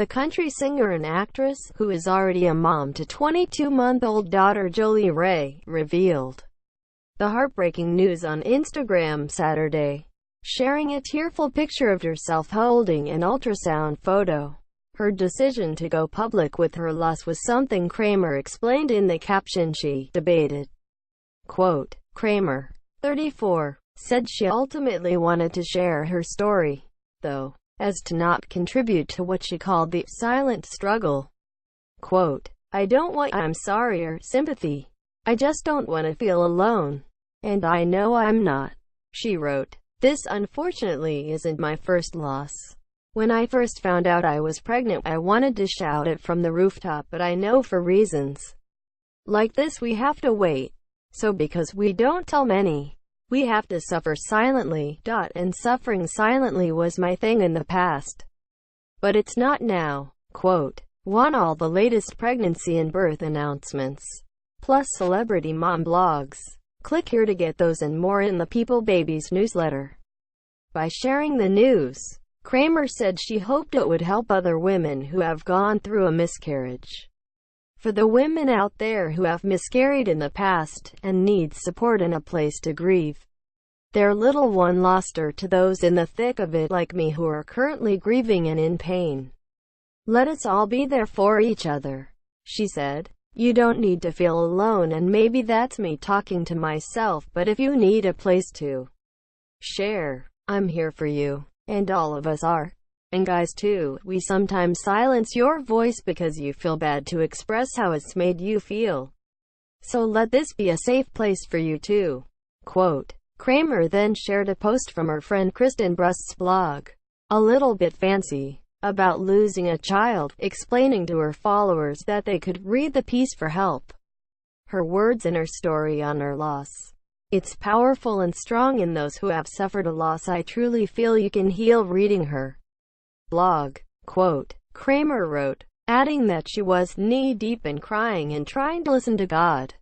The country singer and actress, who is already a mom to 22-month-old daughter Jolie Ray, revealed the heartbreaking news on Instagram Saturday, sharing a tearful picture of herself holding an ultrasound photo. Her decision to go public with her loss was something Kramer explained in the caption she debated. Quote, Kramer, 34, said she ultimately wanted to share her story, though, as to not contribute to what she called the silent struggle. Quote, I don't want I'm sorry or sympathy. I just don't want to feel alone. And I know I'm not. She wrote, this unfortunately isn't my first loss. When I first found out I was pregnant, I wanted to shout it from the rooftop, but I know for reasons like this we have to wait. So because we don't tell many, we have to suffer silently. And suffering silently was my thing in the past. But it's not now. Quote, want all the latest pregnancy and birth announcements, plus celebrity mom blogs? Click here to get those and more in the People Babies newsletter. By sharing the news, Kramer said she hoped it would help other women who have gone through a miscarriage. For the women out there who have miscarried in the past, and need support and a place to grieve their little one lost, or to those in the thick of it like me who are currently grieving and in pain. Let us all be there for each other, she said. You don't need to feel alone, and maybe that's me talking to myself, but if you need a place to share, I'm here for you. And all of us are. And guys too, we sometimes silence your voice because you feel bad to express how it's made you feel. So let this be a safe place for you too. Quote, Kramer then shared a post from her friend Kristen Brust's blog, A Little Bit Fancy, about losing a child, explaining to her followers that they could read the piece for help. Her words and her story on her loss. It's powerful and strong in those who have suffered a loss. I truly feel you can heal reading her blog. Quote, Kramer wrote, adding that she was knee-deep in crying and trying to listen to God.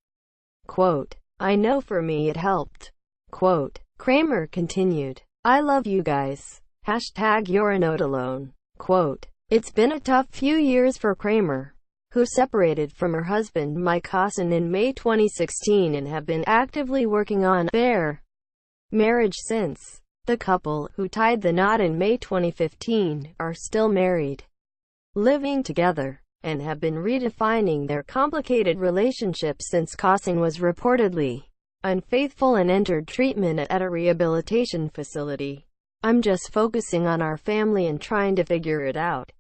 Quote, I know for me it helped. Quote, Kramer continued, I love you guys. Hashtag you're not alone. Quote, it's been a tough few years for Kramer, who separated from her husband Mike Hassan in May 2016 and have been actively working on their marriage since. The couple, who tied the knot in May 2015, are still married, living together, and have been redefining their complicated relationship since Hassan was reportedly unfaithful and entered treatment at a rehabilitation facility. I'm just focusing on our family and trying to figure it out.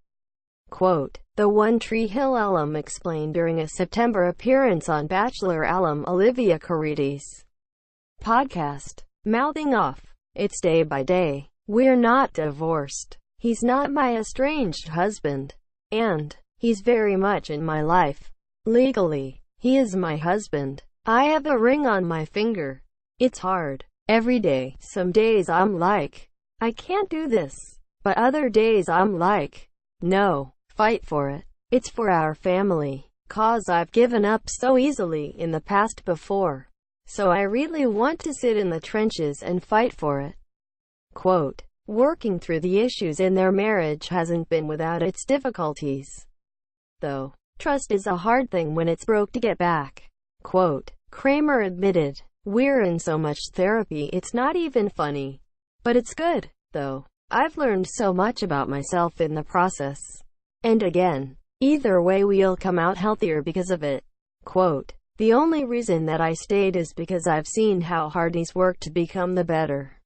Quote, the One Tree Hill alum explained during a September appearance on Bachelor alum Olivia Carides' podcast, mouthing off, it's day by day. We're not divorced. He's not my estranged husband. And he's very much in my life. Legally, he is my husband. I have a ring on my finger. It's hard. Every day. Some days I'm like, I can't do this. But other days I'm like, no, fight for it. It's for our family. 'Cause I've given up so easily in the past before. So I really want to sit in the trenches and fight for it. Quote, working through the issues in their marriage hasn't been without its difficulties, though. Trust is a hard thing when it's broke to get back. Quote, Kramer admitted, we're in so much therapy it's not even funny. But it's good, though. I've learned so much about myself in the process. And again, either way we'll come out healthier because of it. Quote, the only reason that I stayed is because I've seen how hard he's worked to become the better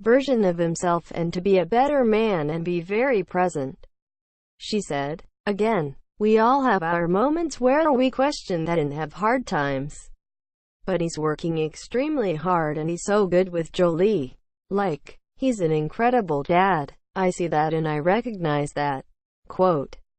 version of himself and to be a better man and be very present. She said, again, we all have our moments where we question that and have hard times. But he's working extremely hard and he's so good with Jolie. Like, he's an incredible dad. I see that and I recognize that. Quote,